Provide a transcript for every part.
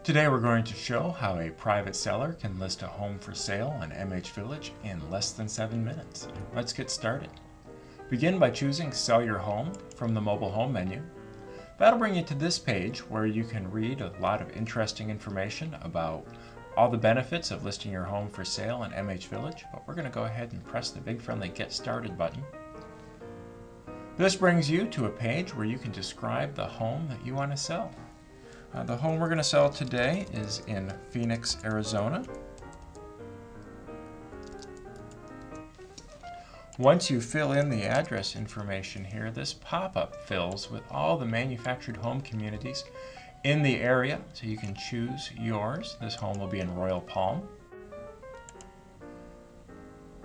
Today we're going to show how a private seller can list a home for sale on MHVillage in less than 7 minutes. Let's get started. Begin by choosing Sell Your Home from the mobile home menu. That'll bring you to this page where you can read a lot of interesting information about all the benefits of listing your home for sale on MHVillage, but we're going to go ahead and press the big friendly Get Started button. This brings you to a page where you can describe the home that you want to sell. The home we're going to sell today is in Phoenix, Arizona. Once you fill in the address information here, this pop-up fills with all the manufactured home communities in the area, so you can choose yours. This home will be in Royal Palm.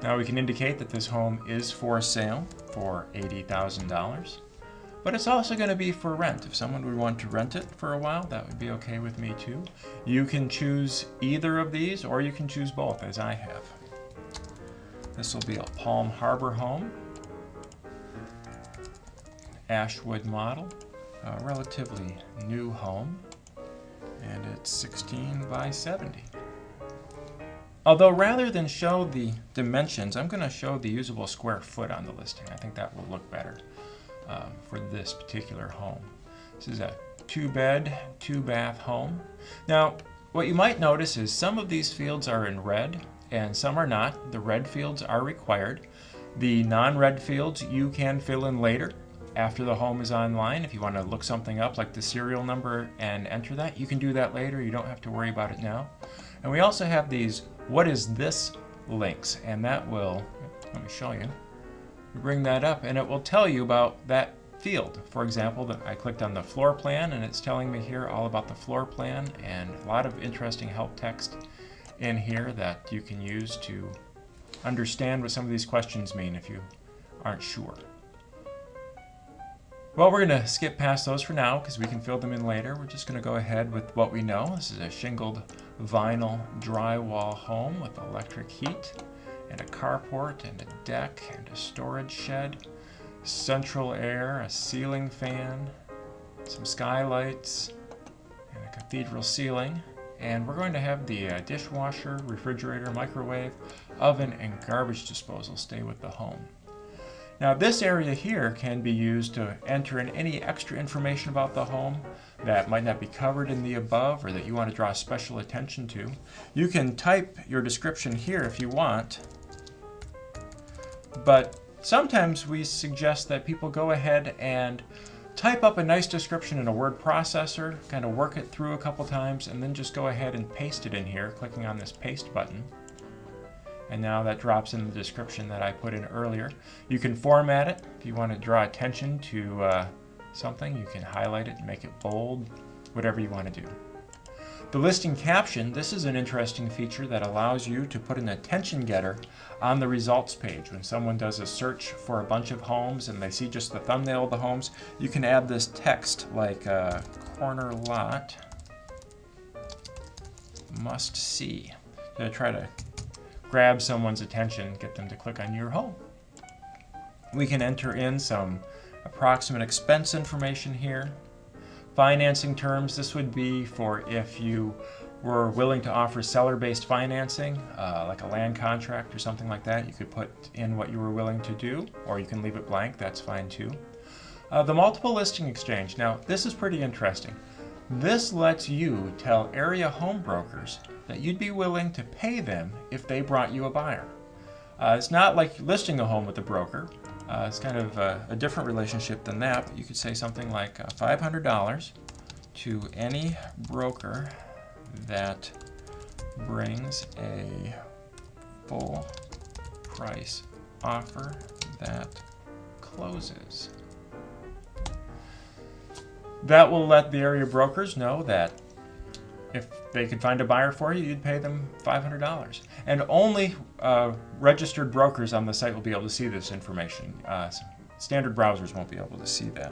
Now we can indicate that this home is for sale for $80,000. But it's also going to be for rent. If someone would want to rent it for a while, that would be okay with me too. You can choose either of these, or you can choose both, as I have. This will be a Palm Harbor home, Ashwood model, a relatively new home, and it's 16 by 70. Although rather than show the dimensions, I'm going to show the usable square foot on the listing. I think that will look better for this particular home. This is a 2-bed, 2-bath home. Now, what you might notice is some of these fields are in red and some are not. The red fields are required. The non-red fields you can fill in later after the home is online. If you want to look something up like the serial number and enter that, you can do that later. You don't have to worry about it now. And we also have these "What is this?" links, and that will, let me show you. Bring that up and it will tell you about that field. For example, I clicked on the floor plan and it's telling me here all about the floor plan and a lot of interesting help text in here that you can use to understand what some of these questions mean if you aren't sure. Well, we're going to skip past those for now because we can fill them in later. We're just going to go ahead with what we know. This is a shingled vinyl drywall home with electric heat, and a carport, and a deck, and a storage shed, central air, a ceiling fan, some skylights, and a cathedral ceiling. And we're going to have the dishwasher, refrigerator, microwave, oven, and garbage disposal stay with the home. Now this area here can be used to enter in any extra information about the home that might not be covered in the above or that you want to draw special attention to. You can type your description here if you want, but sometimes we suggest that people go ahead and type up a nice description in a word processor, kind of work it through a couple times, and then just go ahead and paste it in here, clicking on this paste button. And now that drops in the description that I put in earlier. You can format it. If you want to draw attention to something, you can highlight it and make it bold, whatever you want to do. The listing caption, this is an interesting feature that allows you to put an attention getter on the results page. When someone does a search for a bunch of homes and they see just the thumbnail of the homes, you can add this text like corner lot must see to try to grab someone's attention, get them to click on your home. We can enter in some approximate expense information here. Financing terms, this would be for if you were willing to offer seller-based financing, like a land contract or something like that. You could put in what you were willing to do, or you can leave it blank, that's fine too. The multiple listing exchange, now this is pretty interesting. This lets you tell area home brokers that you'd be willing to pay them if they brought you a buyer. It's not like listing a home with a broker. It's kind of a different relationship than that, but you could say something like $500 to any broker that brings a full price offer that closes. That will let the area brokers know that if they could find a buyer for you, you'd pay them $500. And only registered brokers on the site will be able to see this information. Standard browsers won't be able to see that.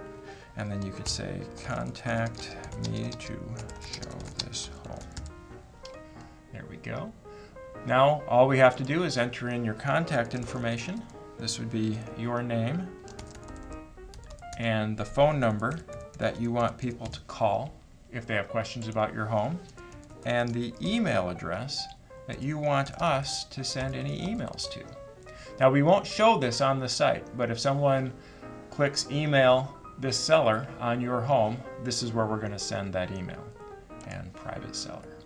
And then you could say, contact me to show this home. There we go. Now all we have to do is enter in your contact information. This would be your name and the phone number that you want people to call if they have questions about your home. and the email address that you want us to send any emails to. Now, we won't show this on the site, but if someone clicks email this seller on your home, this is where we're going to send that email, and private seller.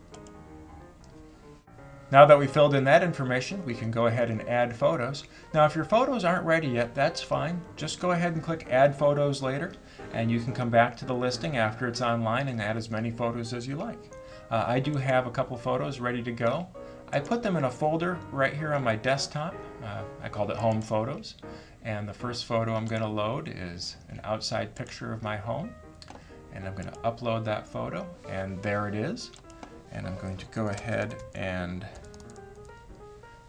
Now that we filled in that information, we can go ahead and add photos. Now, if your photos aren't ready yet, that's fine. Just go ahead and click Add Photos later, and you can come back to the listing after it's online and add as many photos as you like. I do have a couple photos ready to go. I put them in a folder right here on my desktop. I called it Home Photos. And the first photo I'm going to load is an outside picture of my home. And I'm going to upload that photo, and there it is. And I'm going to go ahead and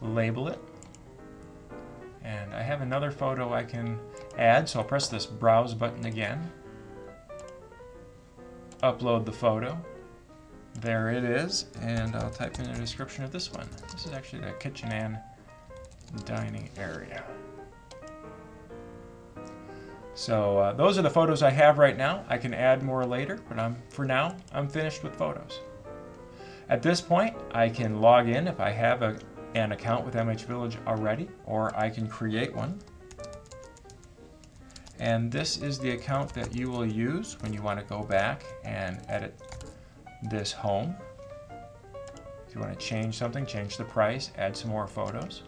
label it. And I have another photo I can add, so I'll press this Browse button again. Upload the photo. There it is, and I'll type in a description of this one. This is actually the kitchen and dining area. So those are the photos I have right now. I can add more later, but for now, I'm finished with photos. At this point, I can log in if I have an account with MHVillage already, or I can create one. And this is the account that you will use when you want to go back and edit this home. If you want to change something, change the price, add some more photos.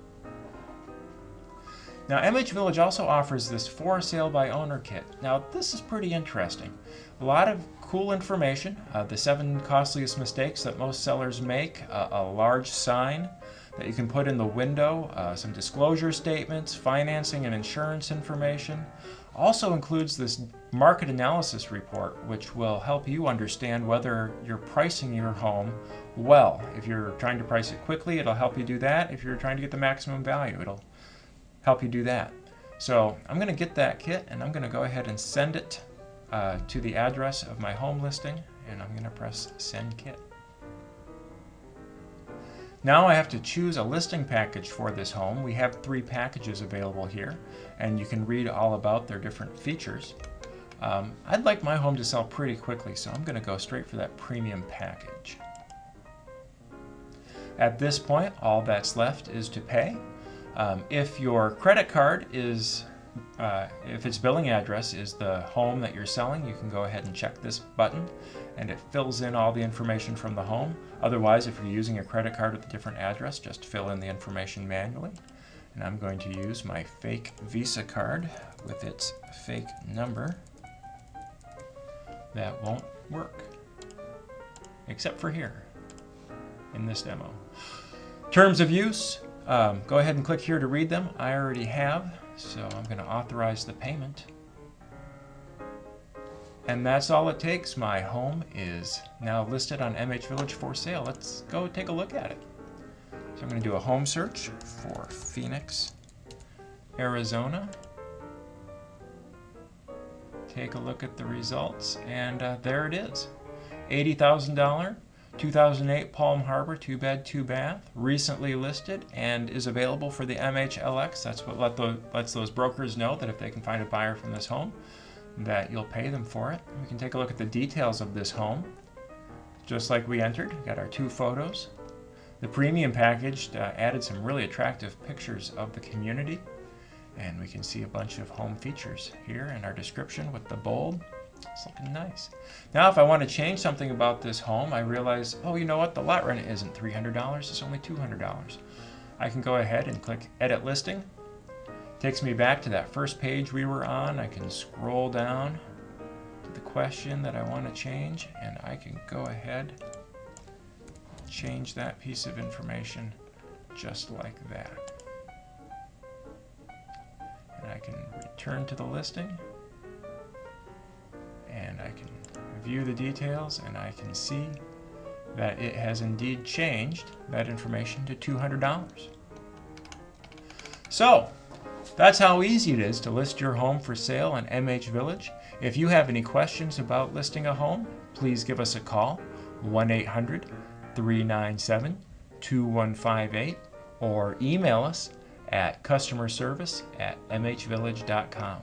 Now, MHVillage also offers this For Sale by Owner kit. Now, this is pretty interesting. A lot of cool information, the 7 costliest mistakes that most sellers make, a large sign that you can put in the window, some disclosure statements, financing and insurance information. Also includes this market analysis report, which will help you understand whether you're pricing your home well. If you're trying to price it quickly, it'll help you do that. If you're trying to get the maximum value, it'll help you do that. So I'm going to get that kit, and I'm going to go ahead and send it to the address of my home listing, and I'm going to press Send Kit. Now I have to choose a listing package for this home. We have 3 packages available here, and you can read all about their different features. I'd like my home to sell pretty quickly, so I'm going to go straight for that premium package. At this point, all that's left is to pay. If your credit card is, if its billing address is the home that you're selling, you can go ahead and check this button, and it fills in all the information from the home. Otherwise, if you're using a credit card with a different address, just fill in the information manually. And I'm going to use my fake Visa card with its fake number. That won't work, except for here in this demo. Terms of use, go ahead and click here to read them. I already have, so I'm going to authorize the payment. And that's all it takes. My home is now listed on MHVillage for sale. Let's go take a look at it. So I'm going to do a home search for Phoenix, Arizona. Take a look at the results, and there it is. $80,000, 2008 Palm Harbor, 2-bed, 2-bath, recently listed, and is available for the MHLX. That's what lets those brokers know that if they can find a buyer from this home, that you'll pay them for it. We can take a look at the details of this home, just like we entered. We got our 2 photos. The premium package added some really attractive pictures of the community, and we can see a bunch of home features here in our description with the bold. It's looking nice. Now, if I want to change something about this home, I realize, oh, you know what? The lot rent isn't $300, it's only $200. I can go ahead and click Edit Listing. Takes me back to that first page we were on. I can scroll down to the question that I want to change, and I can go ahead and change that piece of information just like that. And I can return to the listing, and I can view the details, and I can see that it has indeed changed that information to $200. So, that's how easy it is to list your home for sale on MHVillage. If you have any questions about listing a home, please give us a call, 1-800-397-2158, or email us at customerservice@mhvillage.com.